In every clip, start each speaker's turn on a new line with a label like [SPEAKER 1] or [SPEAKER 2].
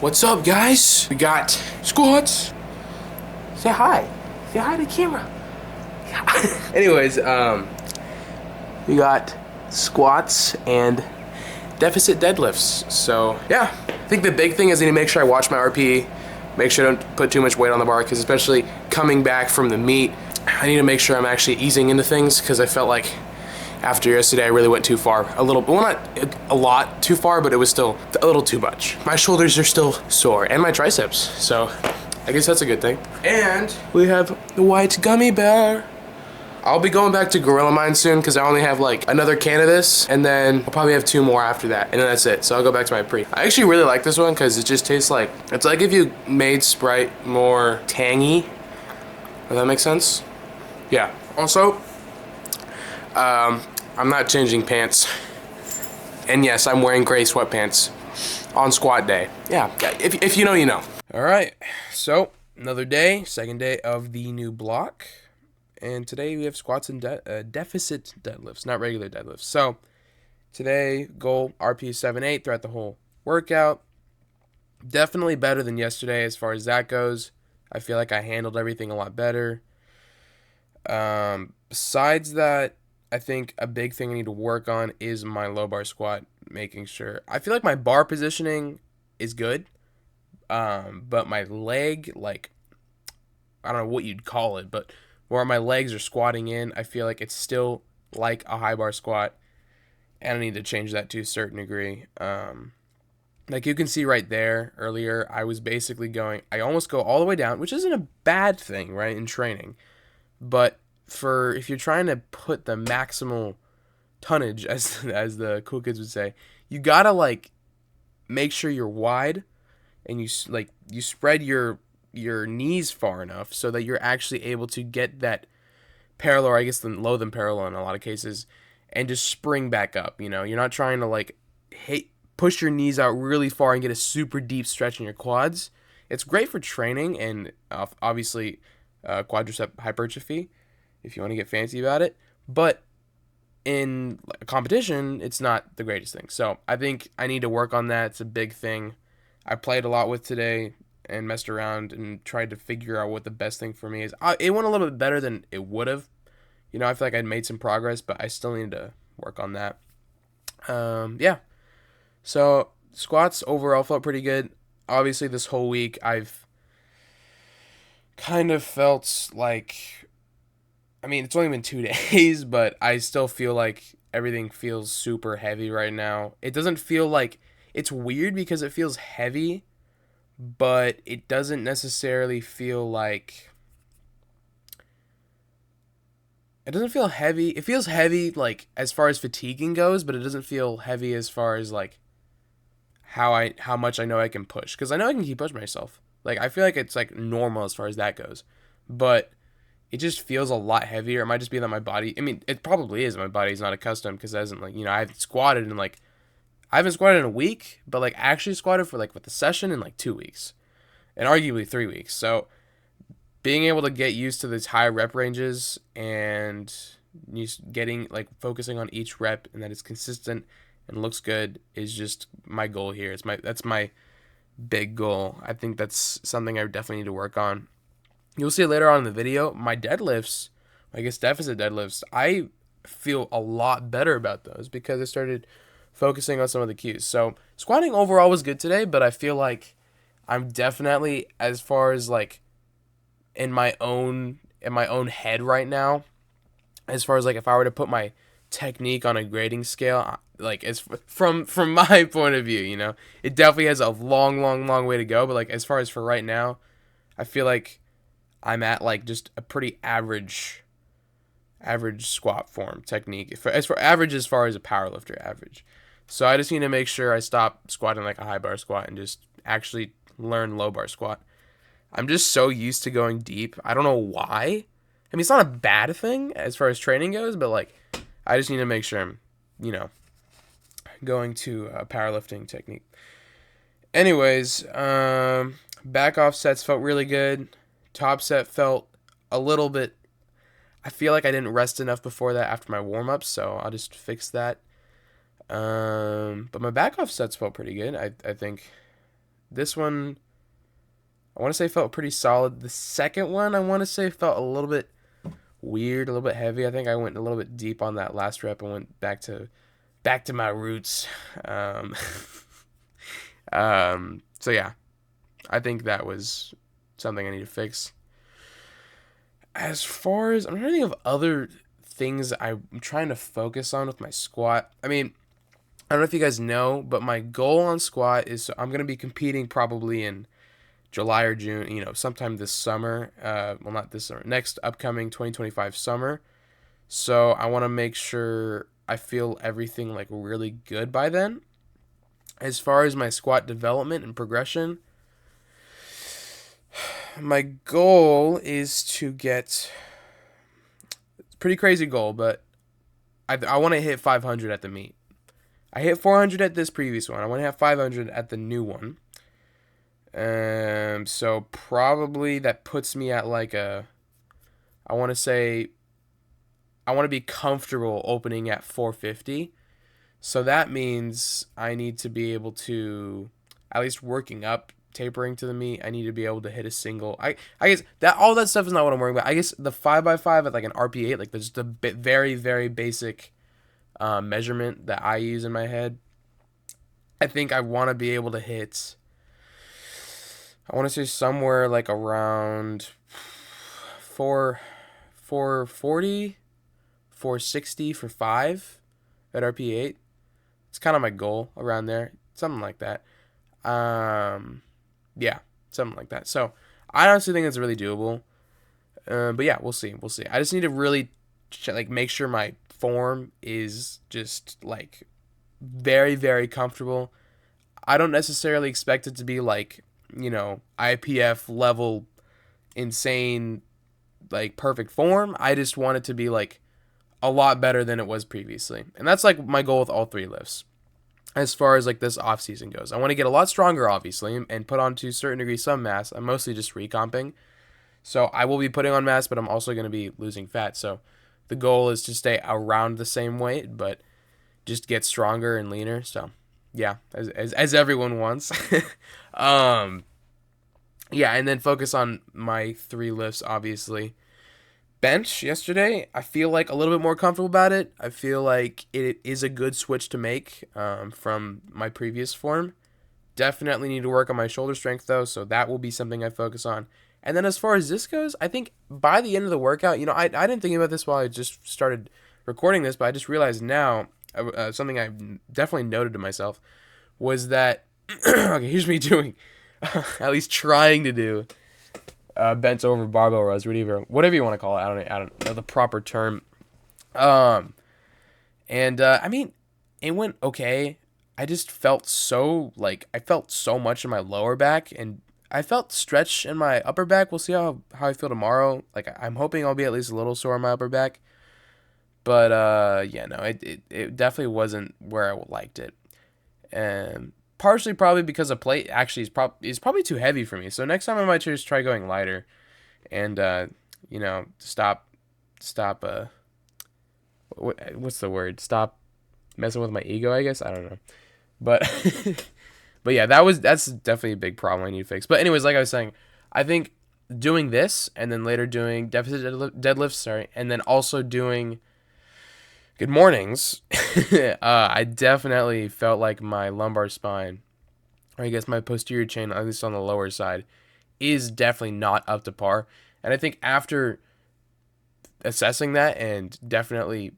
[SPEAKER 1] What's up, guys? We got squats. Say hi. Say hi to the camera. Anyways, we got squats and deficit deadlifts. So yeah, I think the big thing is I need to make sure I watch my RPE, make sure I don't put too much weight on the bar, because especially coming back from the meet, I need to make sure I'm actually easing into things, because I felt like after yesterday I really went too far. Well, not a lot too far, but it was still a little too much. My shoulders are still sore, and my triceps, so I guess that's a good thing. And we have the white gummy bear. I'll be going back to Gorilla Mine soon, because I only have like another can of this, and then I'll probably have 2 more after that, and then that's it. So I'll go back to my pre. I actually really like this one because it just tastes like, it's like if you made Sprite more tangy. Does that make sense? Yeah. Also, I'm not changing pants. And yes, I'm wearing gray sweatpants on squat day. Yeah, if you know, you know. All right, so another day, second day of the new block. And today we have squats and deficit deadlifts, not regular deadlifts. So today, goal RP 7-8 throughout the whole workout. Definitely better than yesterday as far as that goes. I feel like I handled everything a lot better. Besides that, I think a big thing I need to work on is my low bar squat, making sure. I feel like my bar positioning is good, but my leg, like, I don't know what you'd call it, but where my legs are squatting in, I feel like it's still like a high bar squat, and I need to change that to a certain degree. Like you can see right there earlier, I was basically going, I almost go all the way down, which isn't a bad thing, right, in training. But if you're trying to put the maximal tonnage, as the cool kids would say, you gotta like make sure you're wide, and you spread your knees far enough so that you're actually able to get that parallel, or I guess low than parallel in a lot of cases, and just spring back up. You know, you're not trying to like push your knees out really far and get a super deep stretch in your quads. It's great for training and obviously quadricep hypertrophy if you want to get fancy about it, but in a competition it's not the greatest thing. So I think I need to work on that. It's a big thing I played a lot with today and messed around and tried to figure out what the best thing for me is. It went a little bit better than it would have. You know, I feel like I'd made some progress, but I still need to work on that. Yeah. So squats overall felt pretty good. Obviously, this whole week I've kind of felt like, I mean, it's only been 2 days, but I still feel like everything feels super heavy right now. It doesn't feel like, it's weird because it feels heavy, but it doesn't necessarily feel like, it doesn't feel heavy. It feels heavy like as far as fatiguing goes, but it doesn't feel heavy as far as like how much I know I can push, because I know I can keep pushing myself. Like I feel like it's like normal as far as that goes, but it just feels a lot heavier. It might just be that my body, I mean, it probably is, my body's not accustomed, because it hasn't, like, you know, I haven't squatted in like, I haven't squatted in a week, but like actually squatted for like with the session in like 2 weeks, and arguably 3 weeks. So being able to get used to these high rep ranges and getting like focusing on each rep and that it's consistent and looks good is just my goal here. That's my big goal. I think that's something I definitely need to work on. You'll see later on in the video, my deadlifts, I guess deficit deadlifts, I feel a lot better about those because I started focusing on some of the cues. So squatting overall was good today, but I feel like I'm definitely, as far as like in my own head right now, as far as like if I were to put my technique on a grading scale, like as from my point of view, you know, it definitely has a long way to go, but like as far as for right now, I feel like I'm at like just a pretty average squat form technique, as far as a powerlifter average. So I just need to make sure I stop squatting like a high bar squat and just actually learn low bar squat. I'm just so used to going deep. I don't know why. I mean, it's not a bad thing as far as training goes, but like I just need to make sure I'm, you know, going to a powerlifting technique. Anyways, back off sets felt really good. Top set felt a little bit, I feel like I didn't rest enough before that after my warm-ups, so I'll just fix that. But my back off sets felt pretty good. I think This one, I want to say felt pretty solid. The second one, I want to say felt a little bit weird, a little bit heavy. I think I went a little bit deep on that last rep and went back to my roots. Um, so yeah, I think that was something I need to fix. As far as I'm trying to think of other things I'm trying to focus on with my squat. I mean, I don't know if you guys know, but my goal on squat is I'm gonna be competing probably in July or June. Sometime this summer. Well, not this summer. Next upcoming 2025 summer. So I want to make sure I feel everything like really good by then. As far as my squat development and progression, my goal is to get, it's a pretty crazy goal, but I want to hit 500 at the meet. I hit 400 at this previous one. I want to have 500 at the new one. So probably that puts me at like I want to say, I want to be comfortable opening at 450. So that means I need to be able to, at least working up, tapering to the meet, I need to be able to hit a single. I guess that all that stuff is not what I'm worrying about. I guess the 5x5 at like an RP8, like there's the very, very basic measurement that I use in my head. I think I want to be able to hit, I want to say somewhere like around 440, 460 for 5 at RP8. It's kind of my goal around there. Something like that. Yeah, something like that. So I honestly think it's really doable. But yeah, we'll see. We'll see. I just need to really make sure my form is just like very, very comfortable. I don't necessarily expect it to be like, IPF level insane, like perfect form. I just want it to be like a lot better than it was previously. And that's like my goal with all 3 lifts. As far as like this off season goes, I want to get a lot stronger, obviously, and put on to a certain degree some mass. I'm mostly just recomping. So I will be putting on mass, but I'm also going to be losing fat. So the goal is to stay around the same weight, but just get stronger and leaner. So yeah, as everyone wants. Yeah, and then focus on my 3 lifts, obviously. Bench yesterday, I feel like a little bit more comfortable about it. I feel like it is a good switch to make from my previous form. Definitely need to work on my shoulder strength though, so that will be something I focus on. And then as far as this goes, I think by the end of the workout, I didn't think about this while I just started recording this, but I just realized now, something I definitely noted to myself, was that, okay, here's me doing, at least trying to do, bent over barbell rows, whatever you want to call it. I don't know the proper term. I mean, it went okay. I just felt I felt so much in my lower back, and I felt stretch in my upper back. We'll see how I feel tomorrow. Like, I'm hoping I'll be at least a little sore in my upper back. But yeah, no, it definitely wasn't where I liked it. And partially probably because a plate actually is probably too heavy for me. So next time I might just try going lighter, and stop what's the word? Stop messing with my ego, I guess. I don't know. But but yeah, that's definitely a big problem I need to fix. But anyways, like I was saying, I think doing this and then later doing deficit deadlifts, and then also doing good mornings, I definitely felt like my lumbar spine, or I guess my posterior chain, at least on the lower side, is definitely not up to par. And I think after assessing that and definitely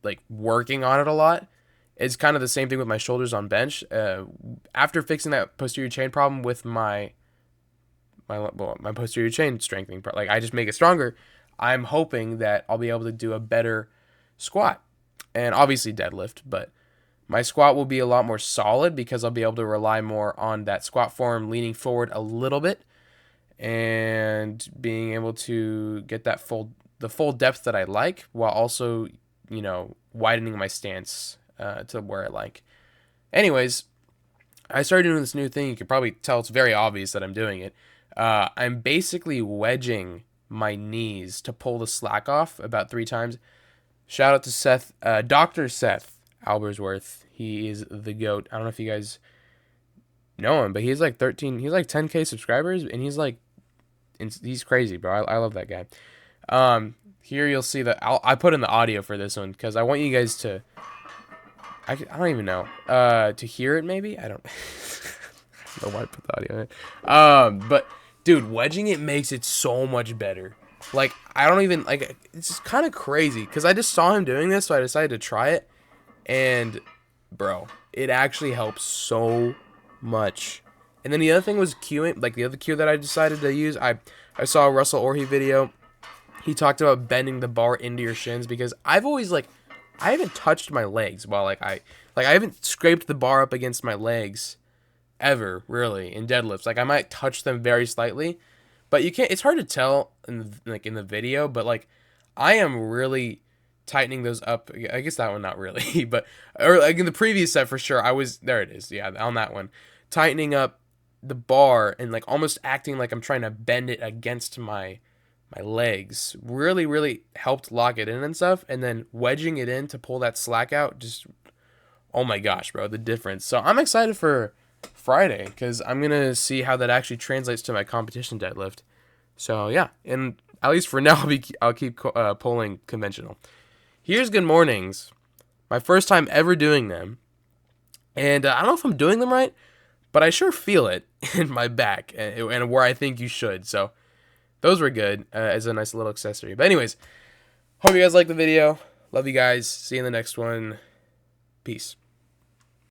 [SPEAKER 1] like working on it a lot, it's kind of the same thing with my shoulders on bench. After fixing that posterior chain problem with my posterior chain strengthening, like I just make it stronger, I'm hoping that I'll be able to do a better squat and obviously deadlift, but my squat will be a lot more solid because I'll be able to rely more on that squat form, leaning forward a little bit and being able to get the full depth that I like, while also, widening my stance to where I like. Anyways, I started doing this new thing. You can probably tell it's very obvious that I'm doing it. I'm basically wedging my knees to pull the slack off about 3 times. Shout out to Seth, Dr. Seth Albersworth. He is the GOAT. I don't know if you guys know him, but he's like 13. He's like 10K subscribers, and he's crazy, bro. I love that guy. Here you'll see that I put in the audio for this one because I want you guys to. I don't even know. To hear it maybe. I don't. I don't know why I put the audio in. But dude, wedging it makes it so much better. Like I don't even like. It's just kind of crazy because I just saw him doing this, so I decided to try it, and bro, it actually helps so much. And then the other thing was cueing, like the other cue that I decided to use. I saw a Russell Orhe video. He talked about bending the bar into your shins because I've always like I haven't touched my legs while I haven't scraped the bar up against my legs ever really in deadlifts. Like I might touch them very slightly, but you can't. It's hard to tell in the video, but like I am really tightening those up. I guess that one not really, but or like in the previous set for sure. I was there. It is, yeah, on that one, tightening up the bar and like almost acting like I'm trying to bend it against my legs. Really helped lock it in and stuff. And then wedging it in to pull that slack out. Just oh my gosh, bro, the difference. So I'm excited for Friday because I'm gonna see how that actually translates to my competition deadlift. So yeah, and at least for now, I'll keep pulling conventional. Here's good mornings. My first time ever doing them, and I don't know if I'm doing them right, but I sure feel it in my back and where I think you should. So those were good as a nice little accessory. But anyways, hope you guys liked the video. Love you guys. See you in the next one. Peace.